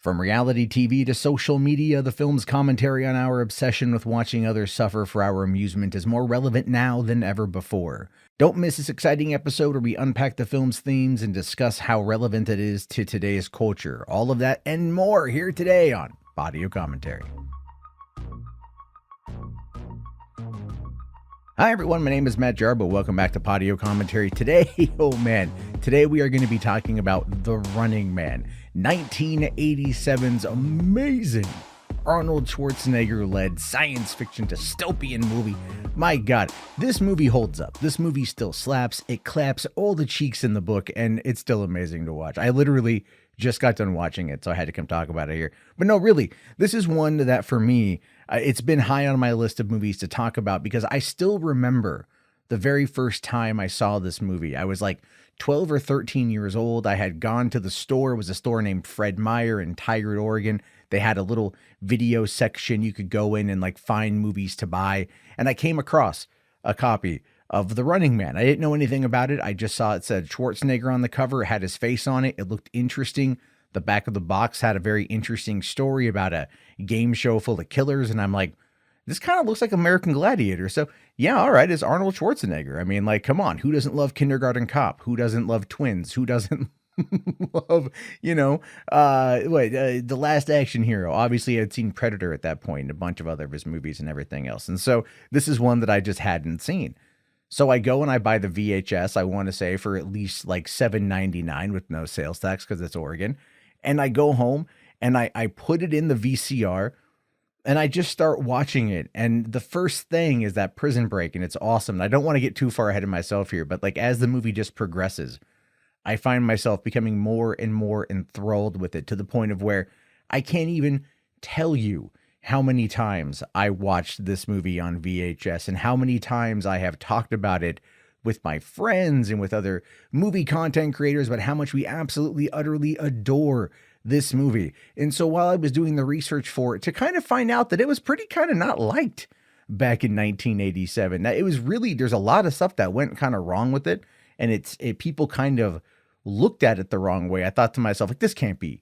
From reality TV to social media, the film's commentary on our obsession with watching others suffer for our amusement is more relevant now than ever before. Don't miss this exciting episode where we unpack the film's themes and discuss how relevant it is to today's culture. All of that and more here today on Podio Commentary. Hi everyone, my name is Matt Jarbo. Welcome back to Podio Commentary. Today we are going to be talking about The Running Man, 1987's amazing Arnold Schwarzenegger-led science fiction dystopian movie. My God, this movie holds up. This movie still slaps. It claps all the cheeks in the book, and it's still amazing to watch. I literally just got done watching it, so I had to come talk about it here. But no, really, this is one that for me, it's been high on my list of movies to talk about because I still remember the very first time I saw this movie. I was like 12 or 13 years old. I had gone to the store. It was a store named Fred Meyer in Tigard, Oregon. They had a little video section you could go in and like find movies to buy. And I came across a copy of The Running Man. I didn't know anything about it. I just saw it said Schwarzenegger on the cover. It had his face on it. It looked interesting. The back of the box had a very interesting story about a game show full of killers. And I'm like, this kind of looks like American Gladiator. So yeah, all right, it's Arnold Schwarzenegger. I mean, like, come on. Who doesn't love Kindergarten Cop? Who doesn't love Twins? Who doesn't love, The Last Action Hero? Obviously, I'd seen Predator at that point and a bunch of other of his movies and everything else. And so this is one that I just hadn't seen. So I go and I buy the VHS, I want to say, for at least like $7.99 with no sales tax because it's Oregon. And I go home and I put it in the VCR and I just start watching it. And the first thing is that prison break, and it's awesome. And I don't want to get too far ahead of myself here, but like as the movie just progresses, I find myself becoming more and more enthralled with it to the point of where I can't even tell you how many times I watched this movie on VHS and how many times I have talked about it with my friends and with other movie content creators about how much we absolutely, utterly adore this movie. And so while I was doing the research for it to kind of find out that it was pretty kind of not liked back in 1987, now, it was really, there's a lot of stuff that went kind of wrong with it. And people kind of looked at it the wrong way. I thought to myself, like, this can't be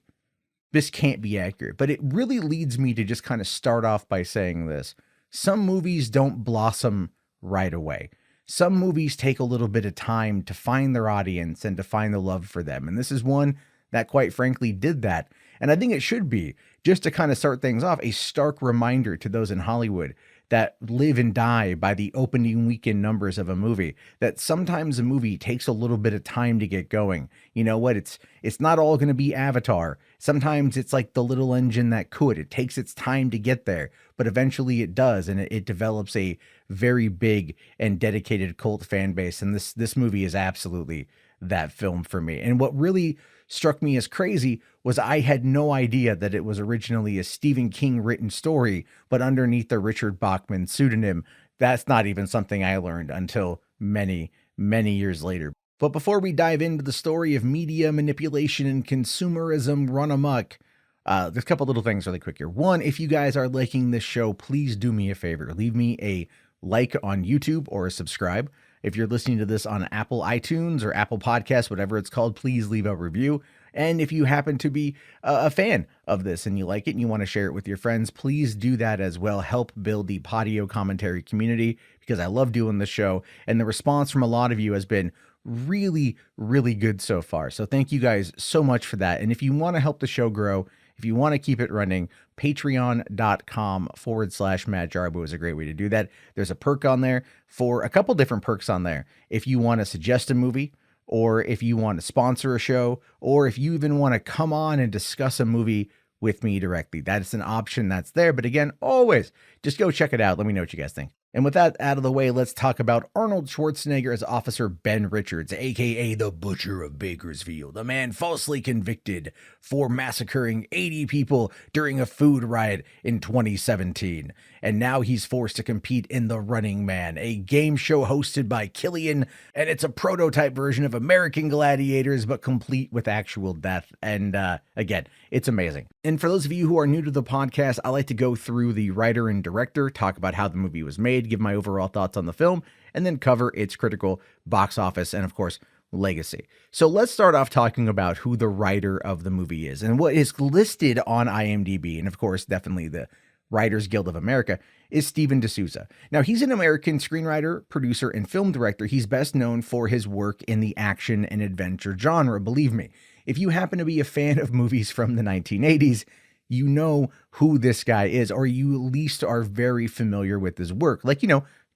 accurate. But it really leads me to just kind of start off by saying this. Some movies don't blossom right away. Some movies take a little bit of time to find their audience and to find the love for them. And this is one that quite frankly did that. And I think it should be, just to kind of start things off, a stark reminder to those in Hollywood that live and die by the opening weekend numbers of a movie, that sometimes a movie takes a little bit of time to get going. You know what? It's not all going to be Avatar. Sometimes it's like the little engine that could. It takes its time to get there, but eventually it does, and it develops a very big and dedicated cult fan base. And this movie is absolutely that film for me. And what really struck me as crazy was I had no idea that it was originally a Stephen King written story, but underneath the Richard Bachman pseudonym. That's not even something I learned until many, many years later. But before we dive into the story of media manipulation and consumerism run amok, there's a couple little things really quick here. One, if you guys are liking this show, please do me a favor. Leave me a like on YouTube or a subscribe. If you're listening to this on Apple iTunes or Apple Podcasts, whatever it's called, please leave a review. And if you happen to be a fan of this and you like it and you want to share it with your friends, please do that as well. Help build the Podio Commentary community because I love doing the show. And the response from a lot of you has been really, really good so far. So thank you guys so much for that. And if you want to help the show grow, if you want to keep it running, patreon.com/Matt Jarbo is a great way to do that. There's a perk on there for a couple different perks on there. If you want to suggest a movie, or if you want to sponsor a show, or if you even want to come on and discuss a movie with me directly, that's an option that's there. But again, always just go check it out. Let me know what you guys think. And with that out of the way, let's talk about Arnold Schwarzenegger as Officer Ben Richards, aka the Butcher of Bakersfield, a man falsely convicted for massacring 80 people during a food riot in 2017. And now he's forced to compete in The Running Man, a game show hosted by Killian, and it's a prototype version of American Gladiators, but complete with actual death. And again, it's amazing. And for those of you who are new to the podcast, I like to go through the writer and director, talk about how the movie was made, give my overall thoughts on the film, and then cover its critical box office and, of course, legacy. So let's start off talking about who the writer of the movie is and what is listed on IMDb. And of course, definitely the Writers Guild of America is Steven D'Souza. Now, he's an American screenwriter, producer, and film director. He's best known for his work in the action and adventure genre. Believe me, if you happen to be a fan of movies from the 1980s, you know who this guy is, or you at least are very familiar with his work. Like,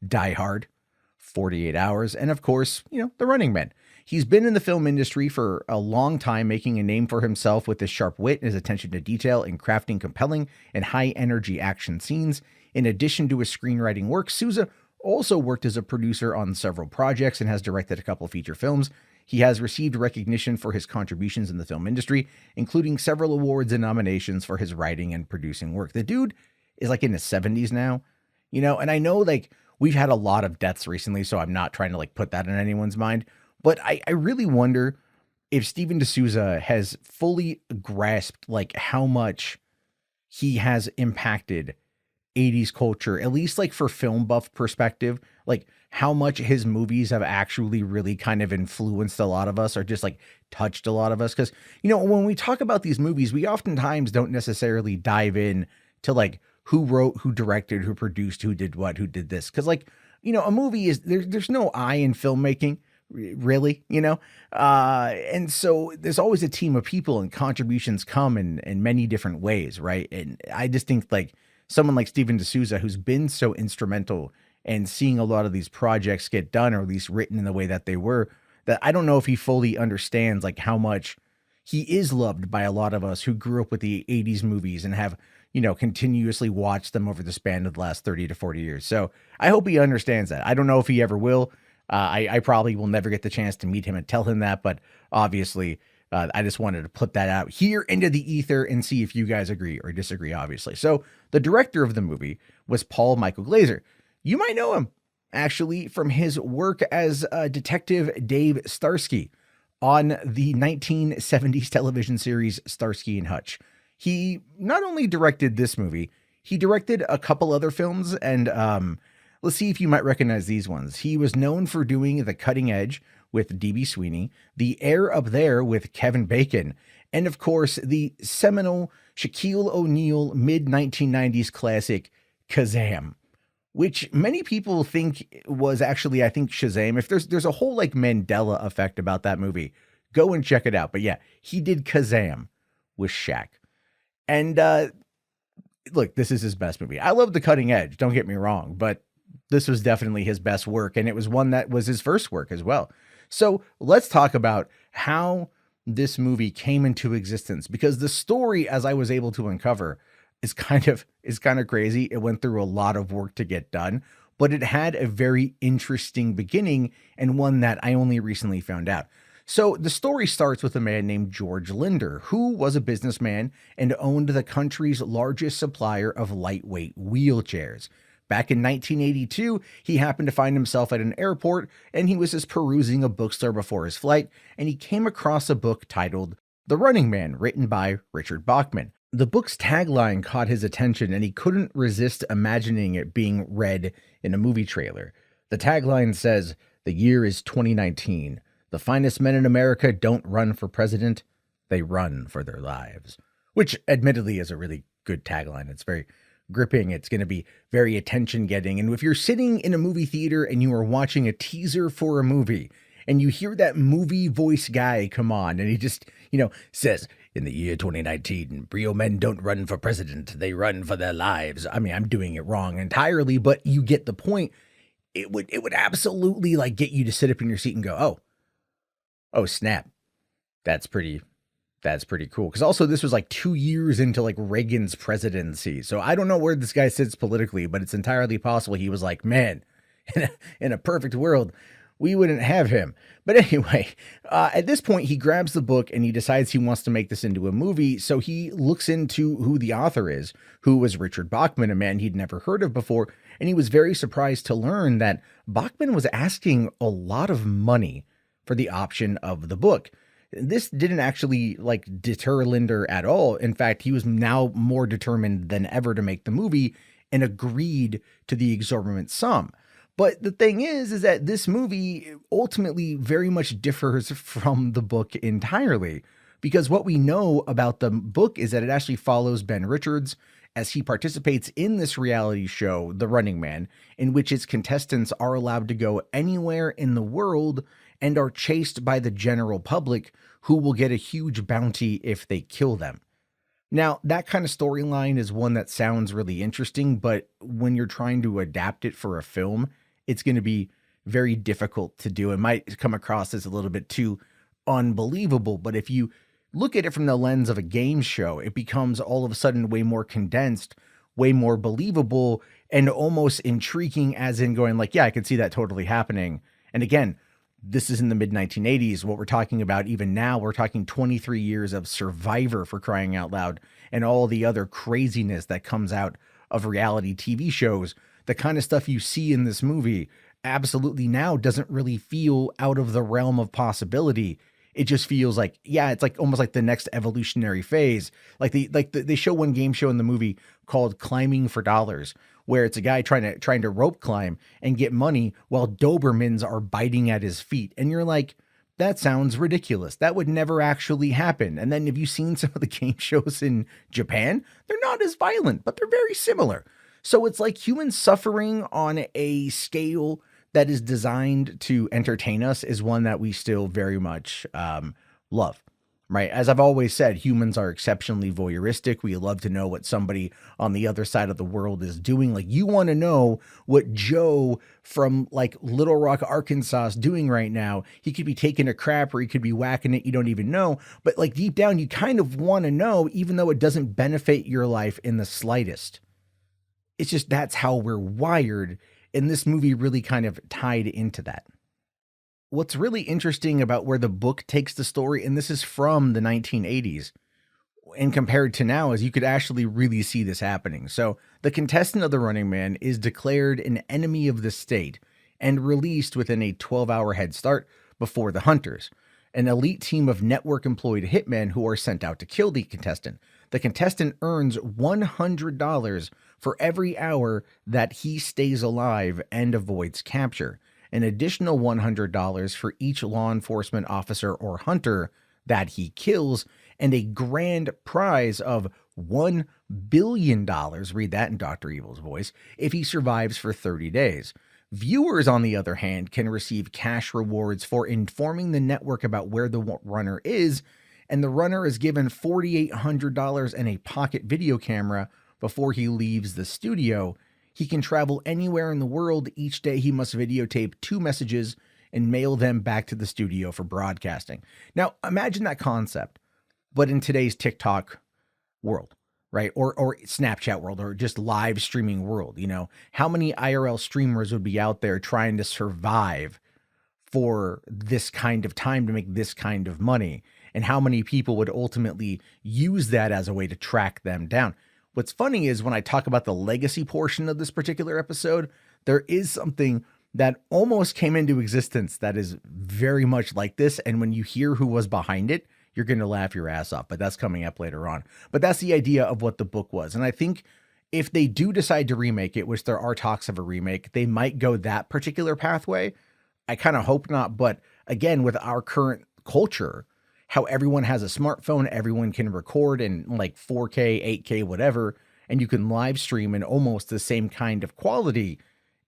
Die Hard, 48 Hours, and of course, The Running Man. He's been in the film industry for a long time, making a name for himself with his sharp wit and his attention to detail in crafting compelling and high-energy action scenes. In addition to his screenwriting work, Souza also worked as a producer on several projects and has directed a couple feature films. He has received recognition for his contributions in the film industry, including several awards and nominations for his writing and producing work. The dude is like in his 70s now, and I know we've had a lot of deaths recently, so I'm not trying to put that in anyone's mind. But I really wonder if Steven D'Souza has fully grasped how much he has impacted 80s culture, at least for film buff perspective, how much his movies have actually really kind of influenced a lot of us or just touched a lot of us. Because, when we talk about these movies, we oftentimes don't necessarily dive in to who wrote, who directed, who produced, who did what, who did this. Because a movie is there's no I in filmmaking. Really, and so there's always a team of people and contributions come in many different ways, right? And I just think someone like Steven D'Souza, who's been so instrumental in seeing a lot of these projects get done, or at least written in the way that they were, that I don't know if he fully understands how much he is loved by a lot of us who grew up with the 80s movies and have, continuously watched them over the span of the last 30 to 40 years. So I hope he understands that. I don't know if he ever will. I probably will never get the chance to meet him and tell him that, but obviously I just wanted to put that out here into the ether and see if you guys agree or disagree, obviously. So the director of the movie was Paul Michael Glaser. You might know him actually from his work as Detective Dave Starsky on the 1970s television series Starsky and Hutch. He not only directed this movie, he directed a couple other films, and let's see if you might recognize these ones. He was known for doing The Cutting Edge with D.B. Sweeney, The Air Up There with Kevin Bacon, and of course, the seminal Shaquille O'Neal mid-1990s classic Kazam, which many people think was actually, I think, Shazam. If there's a whole Mandela effect about that movie, go and check it out. But yeah, he did Kazam with Shaq. And look, this is his best movie. I love The Cutting Edge, don't get me wrong, but this was definitely his best work, and it was one that was his first work as well. So let's talk about how this movie came into existence, because the story, as I was able to uncover, is kind of crazy. It went through a lot of work to get done, but it had a very interesting beginning, and one that I only recently found out. So the story starts with a man named George Linder, who was a businessman and owned the country's largest supplier of lightweight wheelchairs. Back in 1982, he happened to find himself at an airport, and he was just perusing a bookstore before his flight, and he came across a book titled The Running Man, written by Richard Bachman. The book's tagline caught his attention, and he couldn't resist imagining it being read in a movie trailer. The tagline says, "The year is 2019. The finest men in America don't run for president, they run for their lives." Which admittedly is a really good tagline. It's very gripping. It's going to be very attention getting. And if you're sitting in a movie theater and you are watching a teaser for a movie and you hear that movie voice guy come on and he just, says, "In the year 2019, real men don't run for president, they run for their lives." I mean, I'm doing it wrong entirely, but you get the point. It would absolutely get you to sit up in your seat and go, oh snap. That's pretty cool. Because also this was 2 years into Reagan's presidency. So I don't know where this guy sits politically, but it's entirely possible he was man, in a perfect world, we wouldn't have him. But anyway, at this point, he grabs the book and he decides he wants to make this into a movie. So he looks into who the author is, who was Richard Bachman, a man he'd never heard of before. And he was very surprised to learn that Bachman was asking a lot of money for the option of the book. This didn't actually deter Linder at all. In fact, he was now more determined than ever to make the movie and agreed to the exorbitant sum. But the thing is that this movie ultimately very much differs from the book entirely. Because what we know about the book is that it actually follows Ben Richards as he participates in this reality show, The Running Man, in which its contestants are allowed to go anywhere in the world and are chased by the general public, who will get a huge bounty if they kill them. Now, that kind of storyline is one that sounds really interesting, but when you're trying to adapt it for a film, it's going to be very difficult to do. It might come across as a little bit too unbelievable, but if you look at it from the lens of a game show, it becomes all of a sudden way more condensed, way more believable, and almost intriguing, as in going like, yeah, I could see that totally happening. And again, this is in the mid 1980s. What we're talking about even now, we're talking 23 years of Survivor, for crying out loud, and all the other craziness that comes out of reality TV shows. The kind of stuff you see in this movie absolutely now doesn't really feel out of the realm of possibility. It just feels like, yeah, it's like almost like the next evolutionary phase. They show one game show in the movie called Climbing for Dollars, where it's a guy trying to rope climb and get money while Dobermans are biting at his feet. And you're like, that sounds ridiculous. That would never actually happen. And then have you seen some of the game shows in Japan? They're not as violent, but they're very similar. So it's like human suffering on a scale that is designed to entertain us is one that we still very much love, right? As I've always said, humans are exceptionally voyeuristic. We love to know what somebody on the other side of the world is doing. Like, you want to know what Joe from like Little Rock, Arkansas is doing right now. He could be taking a crap or he could be whacking it. You don't even know. But like deep down, you kind of want to know, even though it doesn't benefit your life in the slightest. It's just that's how we're wired. And this movie really kind of tied into that. What's really interesting about where the book takes the story, and this is from the 1980s, and compared to now, is you could actually really see this happening. So the contestant of The Running Man is declared an enemy of the state and released within a 12-hour head start before the hunters, an elite team of network-employed hitmen who are sent out to kill the contestant. The contestant earns $100 for every hour that he stays alive and avoids capture, an additional $100 for each law enforcement officer or hunter that he kills, and a grand prize of $1 billion, read that in Dr. Evil's voice, if he survives for 30 days. Viewers, on the other hand, can receive cash rewards for informing the network about where the runner is, and the runner is given $4,800 and a pocket video camera before he leaves the studio. He can travel anywhere in the world. Each day he must videotape 2 messages and mail them back to the studio for broadcasting. Now, imagine that concept, but in today's TikTok world, right? Or Snapchat world, or just live streaming world. You know, how many IRL streamers would be out there trying to survive for this kind of time to make this kind of money? And how many people would ultimately use that as a way to track them down? What's funny is when I talk about the legacy portion of this particular episode, there is something that almost came into existence that is very much like this. And when you hear who was behind it, you're going to laugh your ass off, but that's coming up later on. But that's the idea of what the book was. And I think if they do decide to remake it, which there are talks of a remake, they might go that particular pathway. I kind of hope not. But again, with our current culture, how everyone has a smartphone, everyone can record in like 4K, 8K, whatever, and you can live stream in almost the same kind of quality.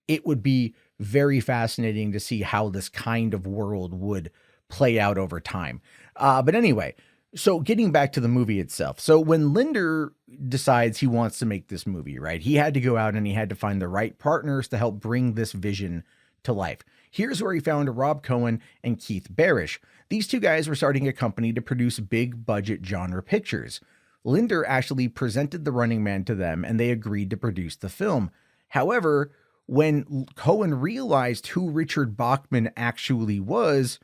It would be very fascinating to see how this kind of world would play out over time. But anyway, so getting back to the movie itself. So when Linder decides he wants to make this movie, right, he had to go out and he had to find the right partners to help bring this vision to life. Here's where he found Rob Cohen and Keith Barish. These 2 guys were starting a company to produce big budget genre pictures. Linder actually presented The Running Man to them and they agreed to produce the film. However, when Cohen realized who Richard Bachman actually was,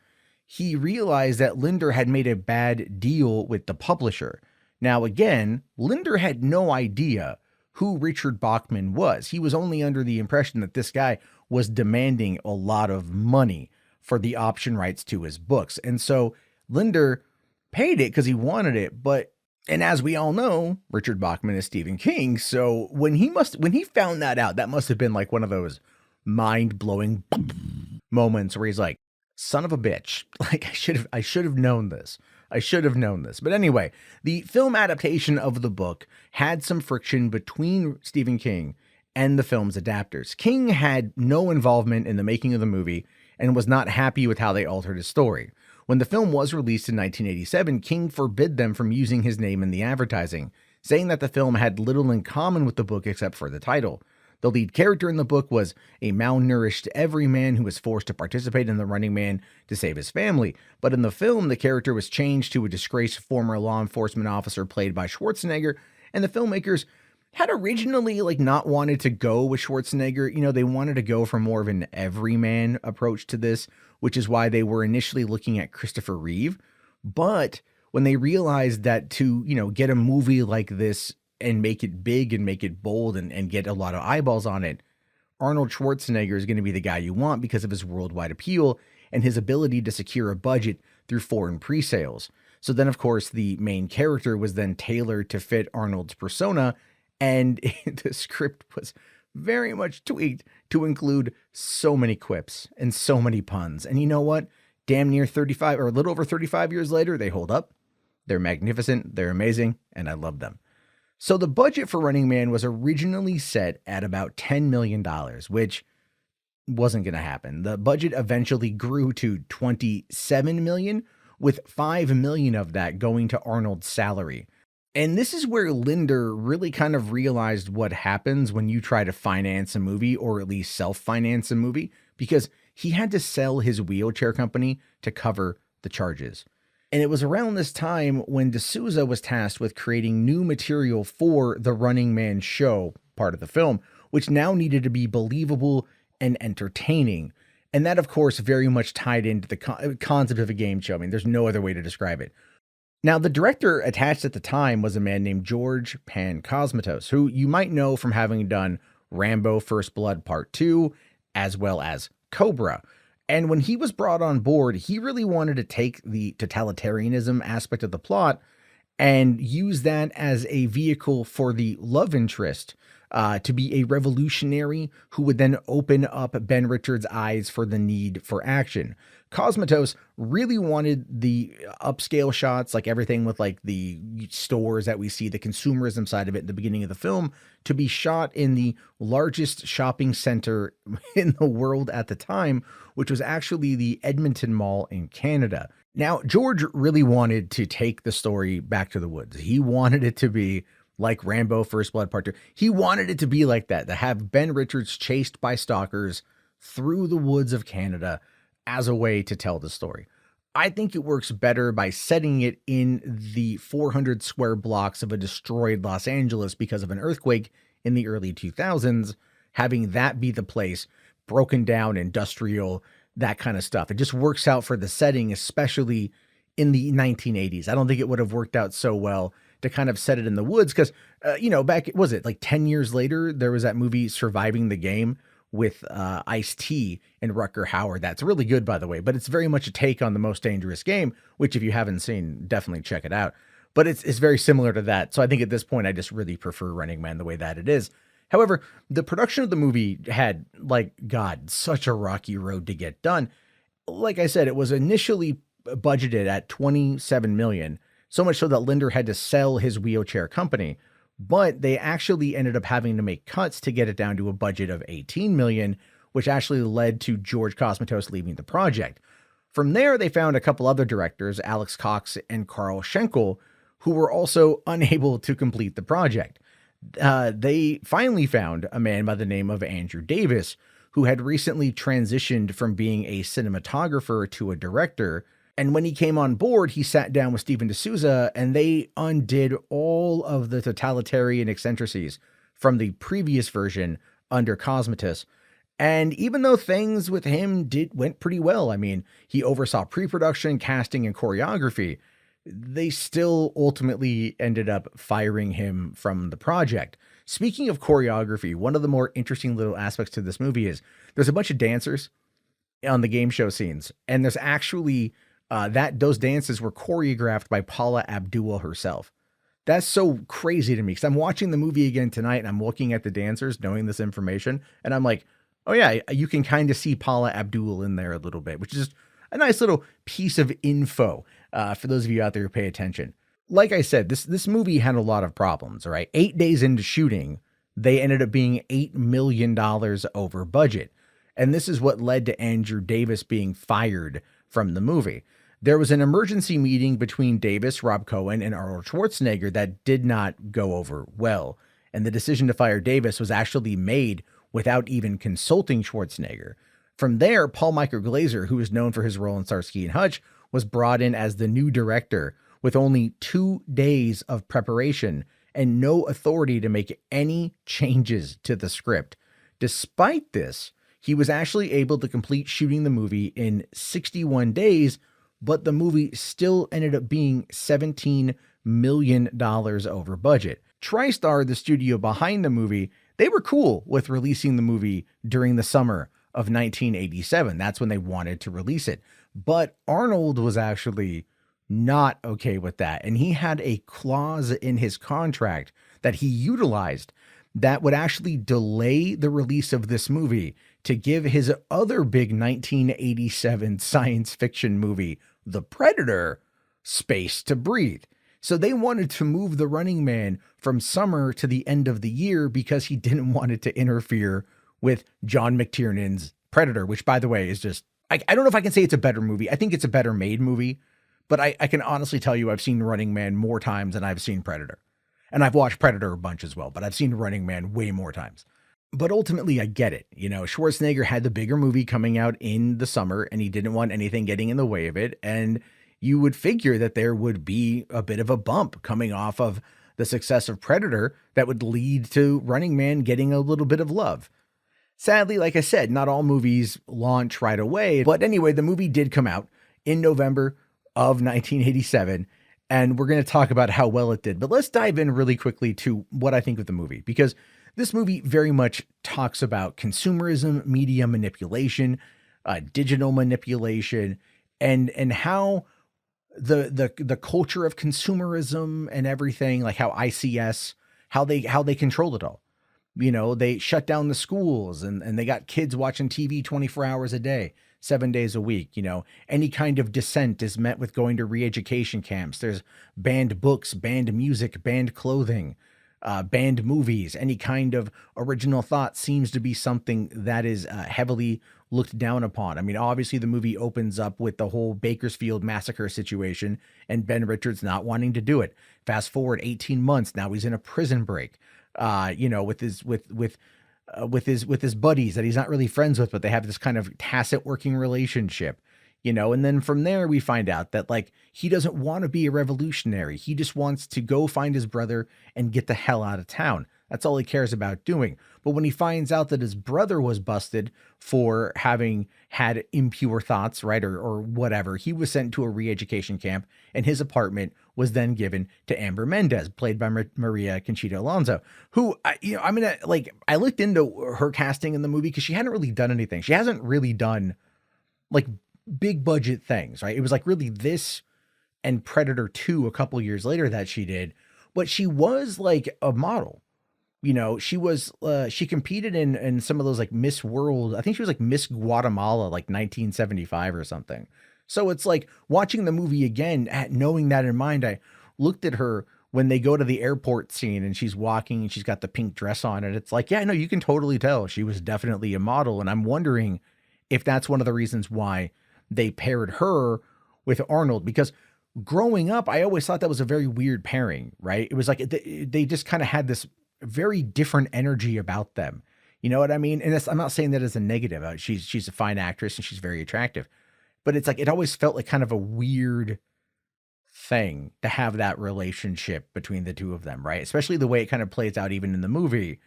he realized that Linder had made a bad deal with the publisher. Now, again, Linder had no idea who Richard Bachman was. He was only under the impression that this guy was demanding a lot of money for the option rights to his books. And so Linder paid it because he wanted it. And as we all know, Richard Bachman is Stephen King. So when he found that out, that must have been like one of those mind-blowing moments where he's like, son of a bitch. Like I should have known this. I should have known this. But anyway, the film adaptation of the book had some friction between Stephen King and the film's adapters. King had no involvement in the making of the movie and was not happy with how they altered his story. When the film was released in 1987, King forbid them from using his name in the advertising, saying that the film had little in common with the book except for the title. The lead character in the book was a malnourished everyman who was forced to participate in the Running Man to save his family. But in the film, the character was changed to a disgraced former law enforcement officer played by Schwarzenegger, and the filmmakers had originally not wanted to go with Schwarzenegger. You know, they wanted to go for more of an everyman approach to this, which is why they were initially looking at Christopher Reeve. But when they realized that to, get a movie like this and make it big and make it bold and get a lot of eyeballs on it, Arnold Schwarzenegger is going to be the guy you want because of his worldwide appeal and his ability to secure a budget through foreign pre-sales. So then, of course, the main character was then tailored to fit Arnold's persona, and the script was very much tweaked to include so many quips and so many puns. And you know what? Damn near 35 or a little over 35 years later, they hold up. They're magnificent, they're amazing, and I love them. So the budget for Running Man was originally set at about $10 million, which wasn't going to happen. The budget eventually grew to $27 million, with $5 million of that going to Arnold's salary. And this is where Linder really kind of realized what happens when you try to finance a movie, or at least self-finance a movie, because he had to sell his wheelchair company to cover the charges. And it was around this time when D'Souza was tasked with creating new material for the Running Man show part of the film, which now needed to be believable and entertaining. And that, of course, very much tied into the concept of a game show. I mean, there's no other way to describe it. Now, the director attached at the time was a man named George Pankosmatos, who you might know from having done Rambo First Blood Part 2, as well as Cobra. And when he was brought on board, he really wanted to take the totalitarianism aspect of the plot and use that as a vehicle for the love interest to be a revolutionary who would then open up Ben Richards' eyes for the need for action. Cosmatos really wanted the upscale shots, like everything with the stores that we see, the consumerism side of it at the beginning of the film, to be shot in the largest shopping center in the world at the time, which was actually the Edmonton Mall in Canada. Now, George really wanted to take the story back to the woods. He wanted it to be like Rambo First Blood Part 2. He wanted it to be like that, to have Ben Richards chased by stalkers through the woods of Canada as a way to tell the story. I think it works better by setting it in the 400 square blocks of a destroyed Los Angeles because of an earthquake in the early 2000s, having that be the place, broken down, industrial, that kind of stuff. It just works out for the setting, especially in the 1980s. I don't think it would have worked out so well to kind of set it in the woods because, back, was it 10 years later, there was that movie Surviving the Game with Ice-T and Rutger Hauer. That's really good, by the way, but it's very much a take on The Most Dangerous Game, which if you haven't seen, definitely check it out. But it's very similar to that. So I think at this point, I just really prefer Running Man the way that it is. However, the production of the movie had, such a rocky road to get done. Like I said, it was initially budgeted at $27 million, so much so that Linder had to sell his wheelchair company. But they actually ended up having to make cuts to get it down to a budget of $18 million, which actually led to George Cosmatos leaving the project. From there, they found a couple other directors, Alex Cox and Carl Schenkel, who were also unable to complete the project. They finally found a man by the name of Andrew Davis, who had recently transitioned from being a cinematographer to a director. And when he came on board, he sat down with Stephen D'Souza and they undid all of the totalitarian eccentricities from the previous version under Cosmatos. And even though things with him went pretty well, I mean, he oversaw pre-production, casting, and choreography, they still ultimately ended up firing him from the project. Speaking of choreography, one of the more interesting little aspects to this movie is there's a bunch of dancers on the game show scenes, and there's actually those dances were choreographed by Paula Abdul herself. That's so crazy to me because I'm watching the movie again tonight and I'm looking at the dancers knowing this information and I'm like, Oh yeah, you can kind of see Paula Abdul in there a little bit, which is just a nice little piece of info for those of you out there who pay attention. Like I said, this movie had a lot of problems. All right, 8 days into shooting, they ended up being $8 million over budget, and this is what led to Andrew Davis being fired from the movie. There was an emergency meeting between Davis, Rob Cohen, and Arnold Schwarzenegger that did not go over well, and the decision to fire Davis was actually made without even consulting Schwarzenegger. From there, Paul Michael Glazer, who is known for his role in Starsky and Hutch, was brought in as the new director with only 2 days of preparation and no authority to make any changes to the script. Despite this, he was actually able to complete shooting the movie in 61 days, but the movie still ended up being $17 million over budget. TriStar, the studio behind the movie, they were cool with releasing the movie during the summer of 1987. That's when they wanted to release it. But Arnold was actually not okay with that. And he had a clause in his contract that he utilized that would actually delay the release of this movie to give his other big 1987 science fiction movie, The Predator, space to breathe. So they wanted to move The Running Man from summer to the end of the year because he didn't want it to interfere with John McTiernan's Predator, which, by the way, is just, I don't know if I can say it's a better movie. I think it's a better made movie, but I can honestly tell you I've seen Running Man more times than I've seen Predator. And I've watched Predator a bunch as well, but I've seen Running Man way more times. But ultimately, I get it. You know, Schwarzenegger had the bigger movie coming out in the summer, and he didn't want anything getting in the way of it. And you would figure that there would be a bit of a bump coming off of the success of Predator that would lead to Running Man getting a little bit of love. Sadly, like I said, not all movies launch right away. But anyway, the movie did come out in November of 1987, and we're going to talk about how well it did. But let's dive in really quickly to what I think of the movie, because this movie very much talks about consumerism, media manipulation, digital manipulation, and how the culture of consumerism and everything, like how ICS, how they control it all. You know, they shut down the schools and they got kids watching TV 24 hours a day, 7 days a week. You know, any kind of dissent is met with going to re-education camps. There's banned books, banned music, banned clothing, banned movies. Any kind of original thought seems to be something that is heavily looked down upon. I mean, obviously the movie opens up with the whole Bakersfield massacre situation and Ben Richards not wanting to do it. Fast forward 18 months, now he's in a prison break. You know, with his buddies that he's not really friends with, but they have this kind of tacit working relationship, you know. And then from there we find out that, like, he doesn't want to be a revolutionary. He just wants to go find his brother and get the hell out of town. That's all he cares about doing. But when he finds out that his brother was busted for having had impure thoughts, right, or whatever, he was sent to a re-education camp, and his apartment was then given to Amber Mendez, played by Maria Conchita Alonso, who, I looked into her casting in the movie because she hadn't really done anything. She hasn't really done like big budget things, right? It was like really this and Predator 2 a couple years later that she did, but she was like a model. You know, she competed in some of those like Miss World. I think she was like Miss Guatemala, like 1975 or something. So it's like watching the movie again, knowing that in mind, I looked at her when they go to the airport scene and she's walking and she's got the pink dress on, and it's like, yeah, no, you can totally tell she was definitely a model. And I'm wondering if that's one of the reasons why they paired her with Arnold, because growing up, I always thought that was a very weird pairing, right? It was like they just kind of had this very different energy about them. You know what I mean? And I'm not saying that as a negative. She's a fine actress and she's very attractive, but it's like, it always felt like kind of a weird thing to have that relationship between the two of them, right? Especially the way it kind of plays out even in the movie.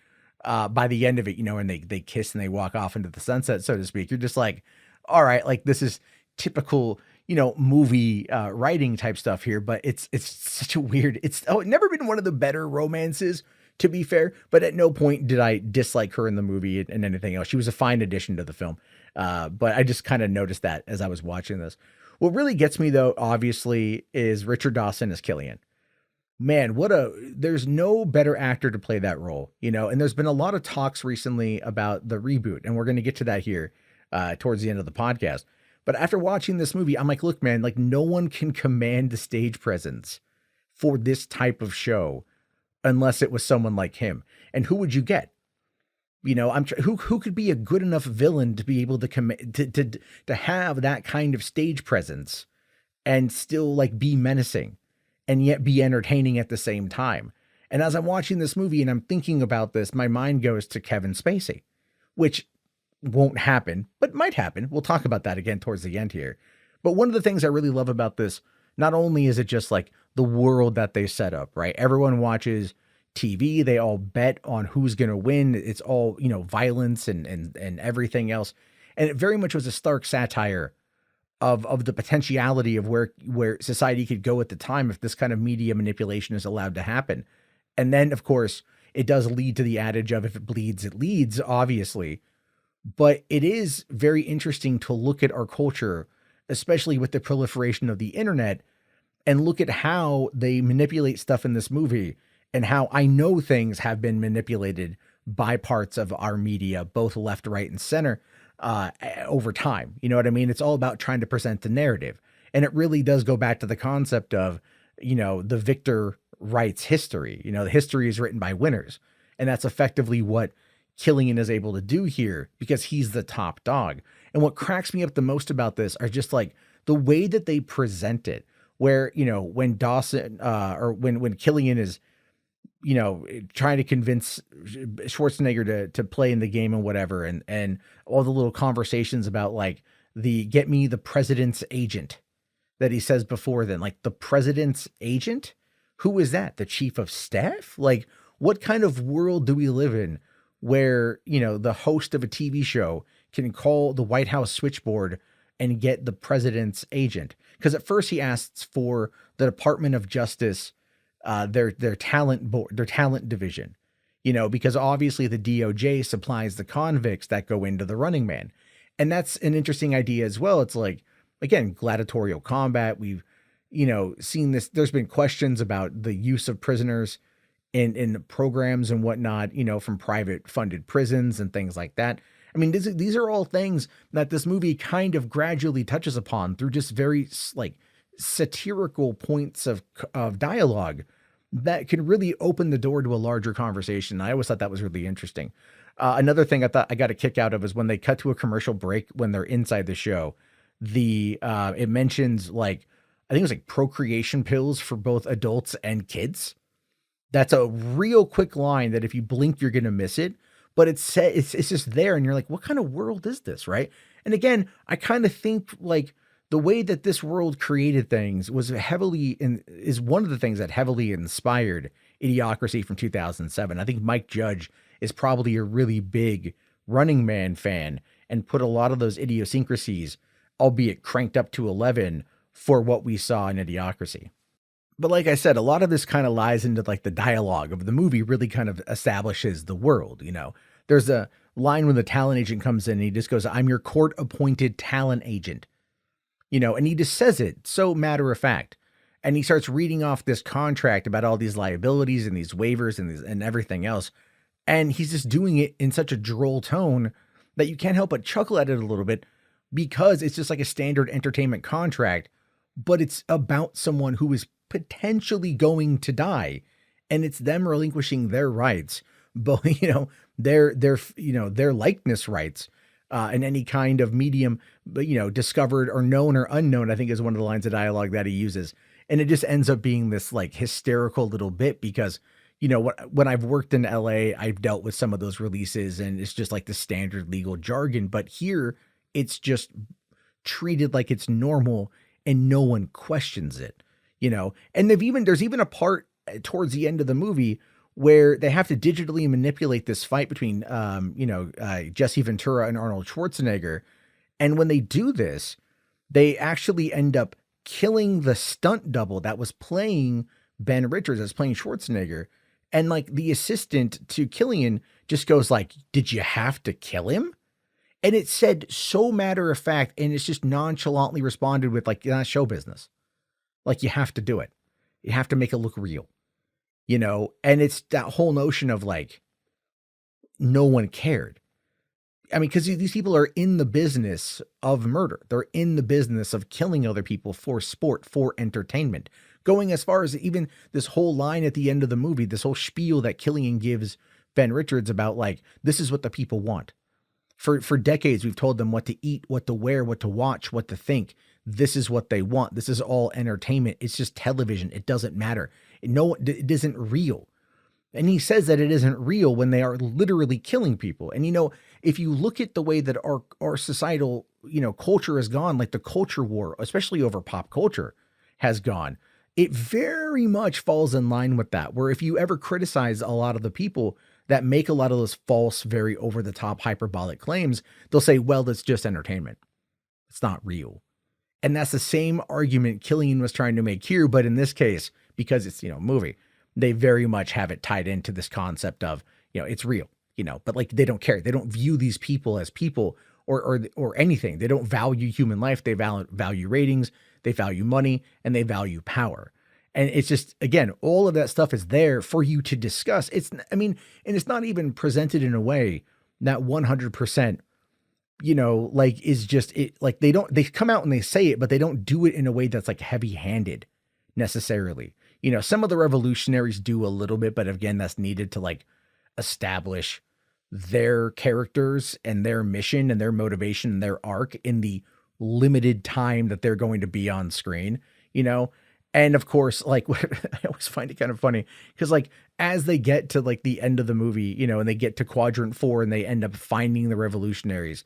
By the end of it, you know, and they kiss and they walk off into the sunset, so to speak. You're just like, all right, like this is typical, you know, movie writing type stuff here, but it's such a weird, it's never been one of the better romances, to be fair, but at no point did I dislike her in the movie and anything else. She was a fine addition to the film. But I just kind of noticed that as I was watching this. What really gets me, though, obviously, is Richard Dawson as Killian. Man, there's no better actor to play that role, you know, and there's been a lot of talks recently about the reboot, and we're going to get to that here towards the end of the podcast. But after watching this movie, I'm like, look, man, like no one can command the stage presence for this type of show unless it was someone like him. And who would you get? You know, who could be a good enough villain to be able to to have that kind of stage presence and still like be menacing and yet be entertaining at the same time. And as I'm watching this movie and I'm thinking about this, my mind goes to Kevin Spacey, which won't happen, but might happen. We'll talk about that again towards the end here. But one of the things I really love about this, not only is it just like the world that they set up, right? Everyone watches TV, they all bet on who's going to win. It's all, you know, violence and everything else. And it very much was a stark satire of the potentiality of where society could go at the time if this kind of media manipulation is allowed to happen. And then, of course, it does lead to the adage of if it bleeds, it leads, obviously. But it is very interesting to look at our culture, especially with the proliferation of the internet, and look at how they manipulate stuff in this movie and how I know things have been manipulated by parts of our media, both left, right, and center, over time. You know what I mean? It's all about trying to present the narrative. And it really does go back to the concept of, you know, the victor writes history. You know, the history is written by winners. And that's effectively what Killian is able to do here because he's the top dog. And what cracks me up the most about this are just like the way that they present it, where, you know, when Dawson, or when Killian is, you know, trying to convince Schwarzenegger to play in the game and whatever. And all the little conversations about like get me the president's agent that he says before then, like the president's agent, who is that? The chief of staff? Like what kind of world do we live in where, you know, the host of a TV show can call the White House switchboard and get the president's agent? Because at first he asks for the Department of Justice, their talent board, their talent division, you know, because obviously the DOJ supplies the convicts that go into the Running Man. And that's an interesting idea as well. It's like, again, gladiatorial combat. We've, you know, seen this. There's been questions about the use of prisoners in programs and whatnot, you know, from private funded prisons and things like that. I mean, these are all things that this movie kind of gradually touches upon through just very like satirical points of dialogue that can really open the door to a larger conversation. I always thought that was really interesting. Another thing I thought I got a kick out of is when they cut to a commercial break when they're inside the show. It mentions like, I think it was like procreation pills for both adults and kids. That's a real quick line that if you blink, you're going to miss it. But it's just there. And you're like, what kind of world is this? Right. And again, I kind of think like the way that this world created things is one of the things that heavily inspired Idiocracy from 2007. I think Mike Judge is probably a really big Running Man fan and put a lot of those idiosyncrasies, albeit cranked up to 11, for what we saw in Idiocracy. But like I said, a lot of this kind of lies into like the dialogue of the movie really kind of establishes the world. You know, there's a line when the talent agent comes in and he just goes, "I'm your court appointed talent agent," you know, and he just says it so matter of fact. And he starts reading off this contract about all these liabilities and these waivers and everything else. And he's just doing it in such a droll tone that you can't help but chuckle at it a little bit because it's just like a standard entertainment contract, but it's about someone who is potentially going to die, and it's them relinquishing their rights, but you know, their likeness rights, in any kind of medium, but you know, discovered or known or unknown, I think is one of the lines of dialogue that he uses. And it just ends up being this like hysterical little bit because, you know, when I've worked in LA, I've dealt with some of those releases and it's just like the standard legal jargon, but here it's just treated like it's normal and no one questions it. You know, and there's even a part towards the end of the movie where they have to digitally manipulate this fight between, Jesse Ventura and Arnold Schwarzenegger. And when they do this, they actually end up killing the stunt double that was playing Ben Richards, that's playing Schwarzenegger. And like the assistant to Killian just goes like, "Did you have to kill him?" And it said so matter of fact, and it's just nonchalantly responded with like, "Yeah, show business. Like you have to do it. You have to make it look real." and it's that whole notion of like, no one cared. I mean, because these people are in the business of murder. They're in the business of killing other people for sport, for entertainment. Going as far as even this whole line at the end of the movie, this whole spiel that Killian gives Ben Richards about like, this is what the people want. For decades, we've told them what to eat, what to wear, what to watch, what to think. This is what they want. This is all entertainment. It's just television. It doesn't matter. It isn't real. And he says that it isn't real when they are literally killing people. And, if you look at the way that our societal, culture has gone, like the culture war, especially over pop culture, has gone, it very much falls in line with that, where if you ever criticize a lot of the people that make a lot of those false, very over the top hyperbolic claims, they'll say, well, it's just entertainment. It's not real. And that's the same argument Killian was trying to make here. But in this case, because it's, a movie, they very much have it tied into this concept of, it's real, but like, they don't care. They don't view these people as people or anything. They don't value human life. They value ratings, they value money, and they value power. And it's just, again, all of that stuff is there for you to discuss. And it's not even presented in a way that 100%, like is just it. Like they come out and they say it, but they don't do it in a way that's like heavy handed necessarily. Some of the revolutionaries do a little bit, but again, that's needed to like establish their characters and their mission and their motivation and their arc in the limited time that they're going to be on screen, And of course, like I always find it kind of funny because like as they get to like the end of the movie, and they get to quadrant 4 and they end up finding the revolutionaries,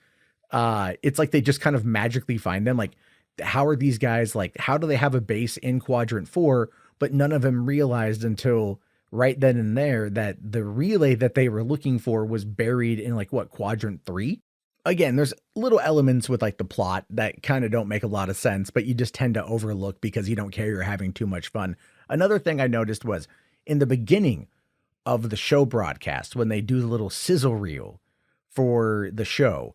it's like they just kind of magically find them. Like, how are these guys, like, how do they have a base in quadrant 4, but none of them realized until right then and there that the relay that they were looking for was buried in like quadrant 3? Again, there's little elements with like the plot that kind of don't make a lot of sense, but you just tend to overlook because you don't care, you're having too much fun. Another thing I noticed was in the beginning of the show broadcast, when they do the little sizzle reel for the show,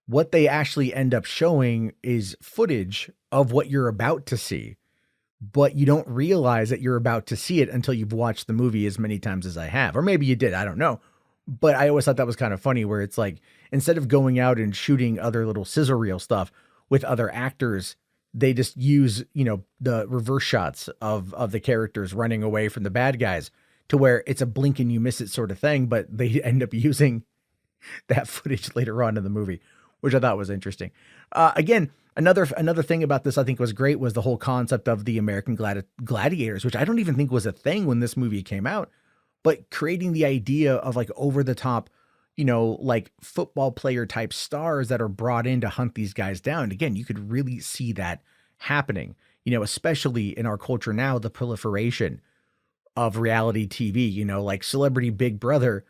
what they actually end up showing is footage of what you're about to see, but you don't realize that you're about to see it until you've watched the movie as many times as I have. Or maybe you did, I don't know. But I always thought that was kind of funny where it's like, instead of going out and shooting other little sizzle reel stuff with other actors, they just use, the reverse shots of the characters running away from the bad guys to where it's a blink and you miss it sort of thing. But they end up using that footage later on in the movie, which I thought was interesting. Again, another thing about this I think was great was the whole concept of the American gladiators, which I don't even think was a thing when this movie came out. But creating the idea of like over the top, like football player type stars that are brought in to hunt these guys down. Again, you could really see that happening, especially in our culture now, the proliferation of reality TV, like Celebrity Big Brother,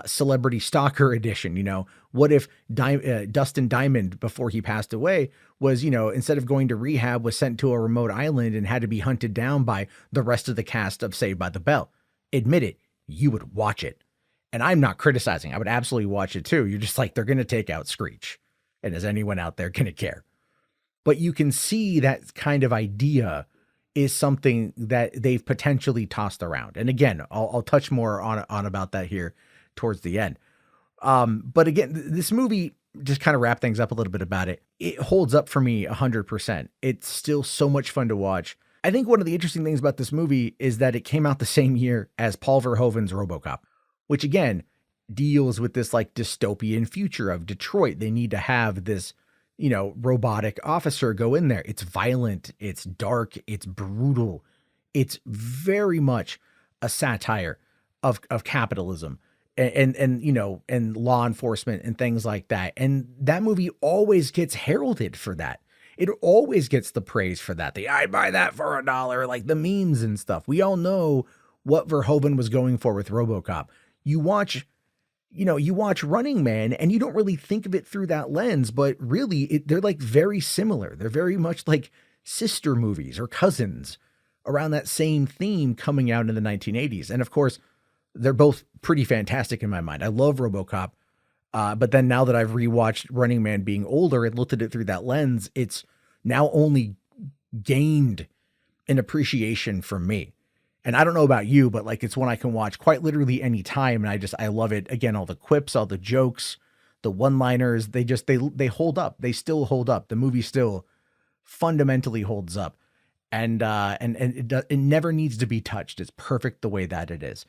Celebrity Stalker Edition. What if Dustin Diamond, before he passed away, was, instead of going to rehab, was sent to a remote island and had to be hunted down by the rest of the cast of Saved by the Bell? Admit it, you would watch it. And I'm not criticizing. I would absolutely watch it too. You're just like, they're going to take out Screech. And is anyone out there going to care? But you can see that kind of idea is something that they've potentially tossed around. And again, I'll touch more on about that here towards the end. But again, this movie, just kind of wrap things up a little bit about it. It holds up for me 100%. It's still so much fun to watch. I think one of the interesting things about this movie is that it came out the same year as Paul Verhoeven's RoboCop, which again deals with this like dystopian future of Detroit. They need to have this, robotic officer go in there. It's violent, it's dark, it's brutal. It's very much a satire of capitalism and law enforcement and things like that. And that movie always gets heralded for that. It always gets the praise for that. I'd buy that for $1, like the memes and stuff. We all know what Verhoeven was going for with RoboCop. You watch Running Man and you don't really think of it through that lens, but really they're like very similar. They're very much like sister movies or cousins around that same theme coming out in the 1980s. And of course, they're both pretty fantastic in my mind. I love RoboCop. But then now that I've rewatched Running Man being older and looked at it through that lens, it's now only gained an appreciation from me And I don't know about you, but like it's one I can watch quite literally any time. And I love it. Again, all the quips, all the jokes, the one-liners, they hold up. They still hold up. The movie still fundamentally holds up. And it never needs to be touched. It's perfect the way that it is.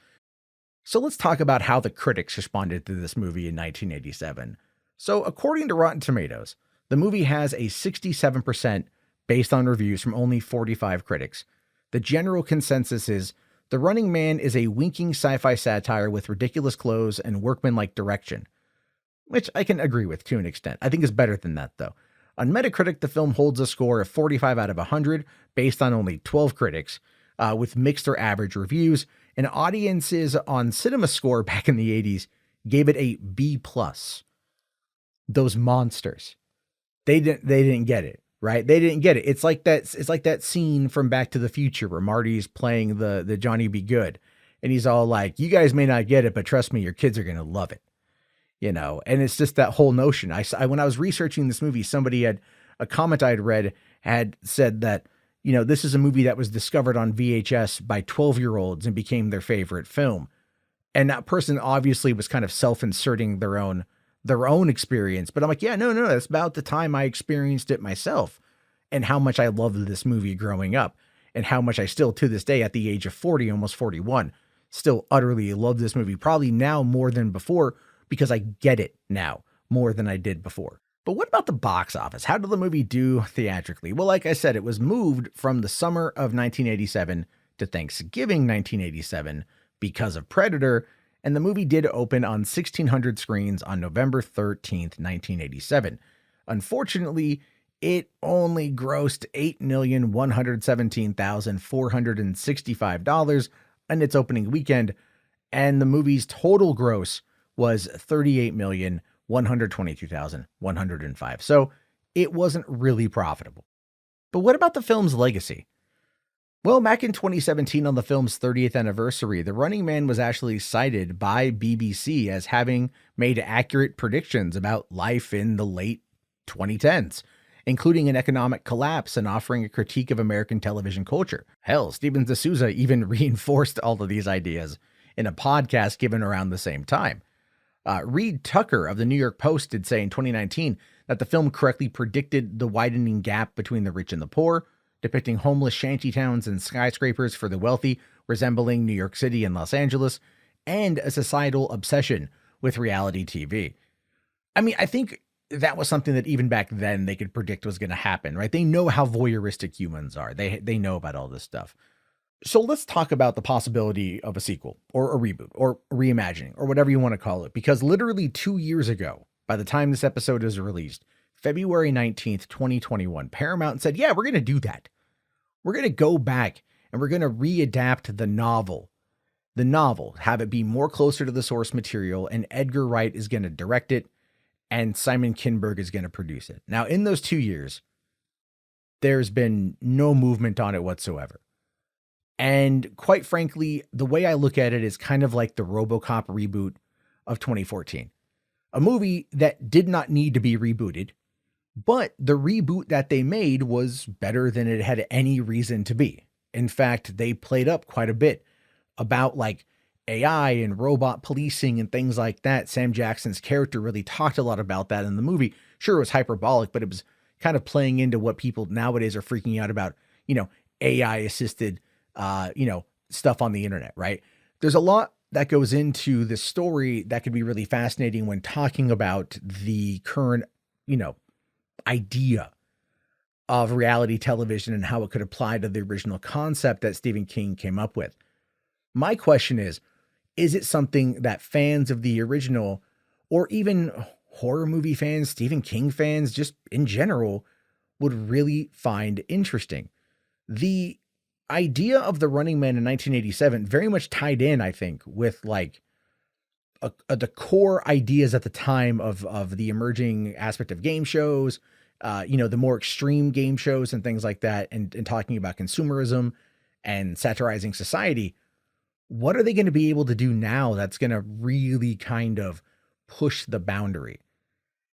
So let's talk about how the critics responded to this movie in 1987. So according to Rotten Tomatoes, the movie has a 67% based on reviews from only 45 critics. The general consensus is The Running Man is a winking sci-fi satire with ridiculous clothes and workmanlike direction, which I can agree with to an extent. I think it's better than that, though. On Metacritic, the film holds a score of 45 out of 100 based on only 12 critics, with mixed or average reviews, and audiences on CinemaScore back in the 80s gave it a B+. Those monsters. They didn't get it, right? They didn't get it. It's like that scene from Back to the Future where Marty's playing the Johnny Be Good, and he's all like, "You guys may not get it, but trust me, your kids are going to love it." And it's just that whole notion. When I was researching this movie, a comment I'd read had said that, this is a movie that was discovered on VHS by 12-year-olds and became their favorite film. And that person obviously was kind of self-inserting their own experience. But I'm like, yeah, no, that's about the time I experienced it myself and how much I loved this movie growing up and how much I still, to this day, at the age of 40, almost 41, still utterly love this movie, probably now more than before, because I get it now more than I did before. But what about the box office? How did the movie do theatrically? Well, like I said, it was moved from the summer of 1987 to Thanksgiving 1987 because of Predator, and the movie did open on 1,600 screens on November 13th, 1987. Unfortunately, it only grossed $8,117,465 on its opening weekend, and the movie's total gross was $38,122,105. So it wasn't really profitable. But what about the film's legacy? Well, back in 2017, on the film's 30th anniversary, The Running Man was actually cited by BBC as having made accurate predictions about life in the late 2010s, including an economic collapse and offering a critique of American television culture. Hell, Steven D'Souza even reinforced all of these ideas in a podcast given around the same time. Reed Tucker of the New York Post did say in 2019 that the film correctly predicted the widening gap between the rich and the poor, depicting homeless shantytowns and skyscrapers for the wealthy, resembling New York City and Los Angeles, and a societal obsession with reality TV. I mean, I think that was something that even back then they could predict was going to happen, right? They know how voyeuristic humans are. They know about all this stuff. So let's talk about the possibility of a sequel or a reboot or reimagining or whatever you want to call it, because literally 2 years ago, by the time this episode is released, February 19th, 2021, Paramount said, yeah, we're going to do that. We're going to go back and we're going to readapt the novel, have it be more closer to the source material, and Edgar Wright is going to direct it and Simon Kinberg is going to produce it. Now, in those 2 years, there's been no movement on it whatsoever. And quite frankly, the way I look at it is kind of like the RoboCop reboot of 2014, a movie that did not need to be rebooted, but the reboot that they made was better than it had any reason to be. In fact, they played up quite a bit about like AI and robot policing and things like that. Sam Jackson's character really talked a lot about that in the movie. Sure, it was hyperbolic, but it was kind of playing into what people nowadays are freaking out about, AI assisted stuff on the internet, right? There's a lot that goes into this story that could be really fascinating when talking about the current, idea of reality television and how it could apply to the original concept that Stephen King came up with. My question is it something that fans of the original, or even horror movie fans, Stephen King fans, just in general, would really find interesting? The idea of The Running Man in 1987 very much tied in, I think, with like the core ideas at the time of the emerging aspect of game shows, the more extreme game shows and things like that, and talking about consumerism and satirizing society. What are they going to be able to do now that's going to really kind of push the boundary?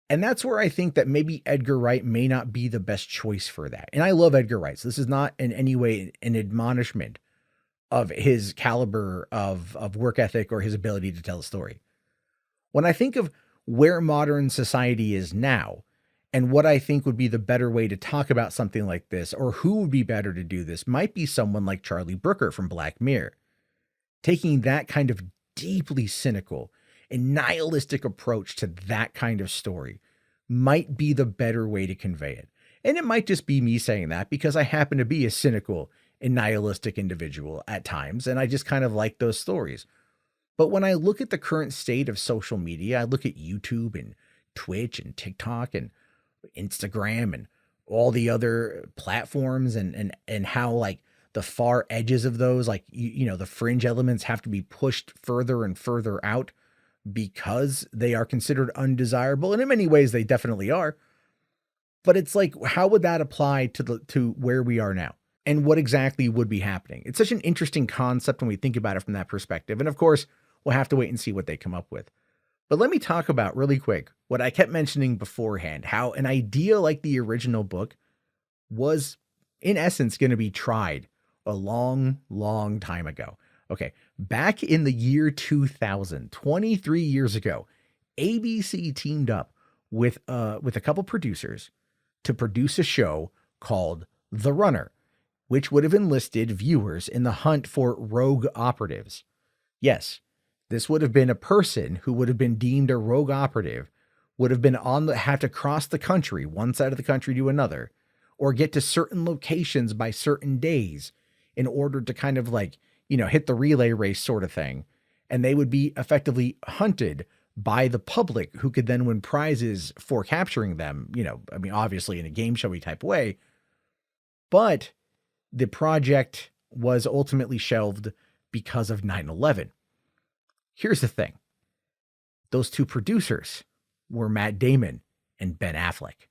And that's where I think that maybe Edgar Wright may not be the best choice for that. And I love Edgar Wright, so this is not in any way an admonishment of his caliber of work ethic or his ability to tell a story. When I think of where modern society is now and what I think would be the better way to talk about something like this, or who would be better to do this, might be someone like Charlie Brooker from Black Mirror. Taking that kind of deeply cynical and nihilistic approach to that kind of story might be the better way to convey it. And it might just be me saying that because I happen to be a cynical and nihilistic individual at times, and I just kind of like those stories. But when I look at the current state of social media, I look at YouTube and Twitch and TikTok and Instagram and all the other platforms and how like the far edges of those, like, the fringe elements have to be pushed further and further out because they are considered undesirable. And in many ways, they definitely are. But it's like, how would that apply to where we are now? And what exactly would be happening? It's such an interesting concept when we think about it from that perspective. And of course, we'll have to wait and see what they come up with. But let me talk about really quick what I kept mentioning beforehand, how an idea like the original book was in essence going to be tried a long, long time ago. Okay, back in the year 2000, 23 years ago, ABC teamed up with a couple producers to produce a show called The Runner, which would have enlisted viewers in the hunt for rogue operatives. Yes, this would have been a person who would have been deemed a rogue operative, would have been have to cross the country, one side of the country to another, or get to certain locations by certain days in order to kind of like, hit the relay race sort of thing. And they would be effectively hunted by the public, who could then win prizes for capturing them, obviously in a game showy type way. But the project was ultimately shelved because of 9/11. Here's the thing. Those two producers were Matt Damon and Ben Affleck.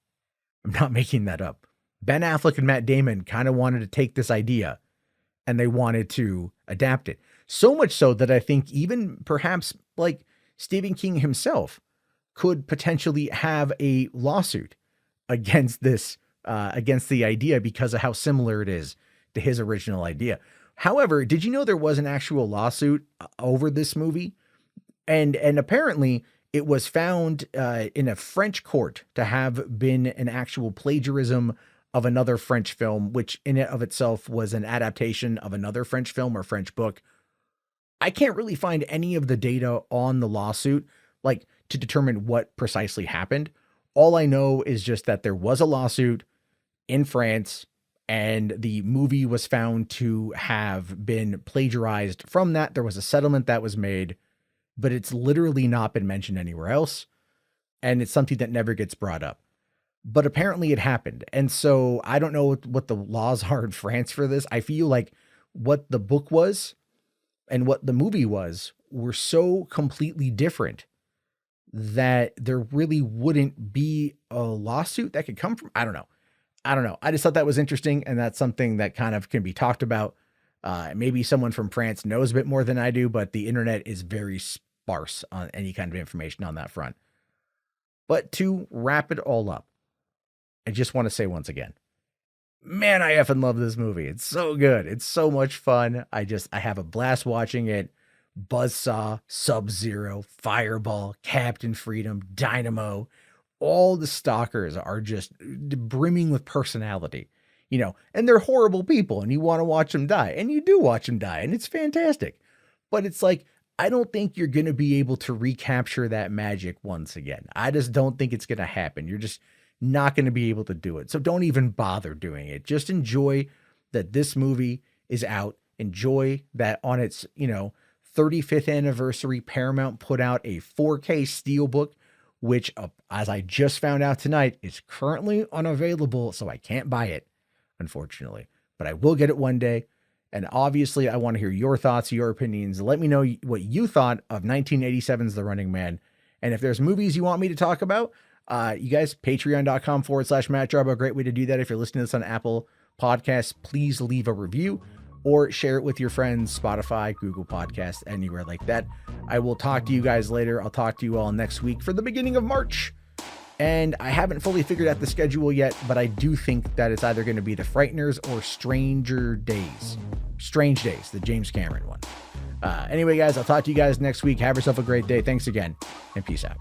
I'm not making that up. Ben Affleck and Matt Damon kind of wanted to take this idea and they wanted to adapt it. So much so that I think even perhaps like Stephen King himself could potentially have a lawsuit against this, against the idea because of how similar it is to his original idea. However, did you know there was an actual lawsuit over this movie? And apparently it was found in a French court to have been an actual plagiarism of another French film, which in and of itself was an adaptation of another French film or French book. I can't really find any of the data on the lawsuit, like to determine what precisely happened. All I know is just that there was a lawsuit in France and the movie was found to have been plagiarized from that. There was a settlement that was made, but it's literally not been mentioned anywhere else. And it's something that never gets brought up. But apparently it happened. And so I don't know what the laws are in France for this. I feel like what the book was and what the movie was were so completely different that there really wouldn't be a lawsuit that could come from. I don't know. I just thought that was interesting. And that's something that kind of can be talked about. Maybe someone from France knows a bit more than I do, but the internet is very sparse on any kind of information on that front. But to wrap it all up, I just want to say once again, man, I effing love this movie. It's so good. It's so much fun. I have a blast watching it. Buzzsaw, Sub-Zero, Fireball, Captain Freedom, Dynamo. All the stalkers are just brimming with personality, and they're horrible people and you want to watch them die, and you do watch them die, and it's fantastic. But it's like, I don't think you're going to be able to recapture that magic once again. I just don't think it's going to happen. You're just not going to be able to do it. So don't even bother doing it. Just enjoy that this movie is out. Enjoy that on its, 35th anniversary, Paramount put out a 4K Steelbook, which, as I just found out tonight, is currently unavailable. So I can't buy it, unfortunately, but I will get it one day. And obviously I want to hear your thoughts, your opinions. Let me know what you thought of 1987's The Running Man. And if there's movies you want me to talk about, you guys, patreon.com/Matt Jarbo, a great way to do that. If you're listening to this on Apple Podcasts, please leave a review or share it with your friends, Spotify, Google Podcasts, anywhere like that. I will talk to you guys later. I'll talk to you all next week for the beginning of March. And I haven't fully figured out the schedule yet, but I do think that it's either going to be The Frighteners or Stranger Days. Strange Days, the James Cameron one. Anyway, guys, I'll talk to you guys next week. Have yourself a great day. Thanks again, and peace out.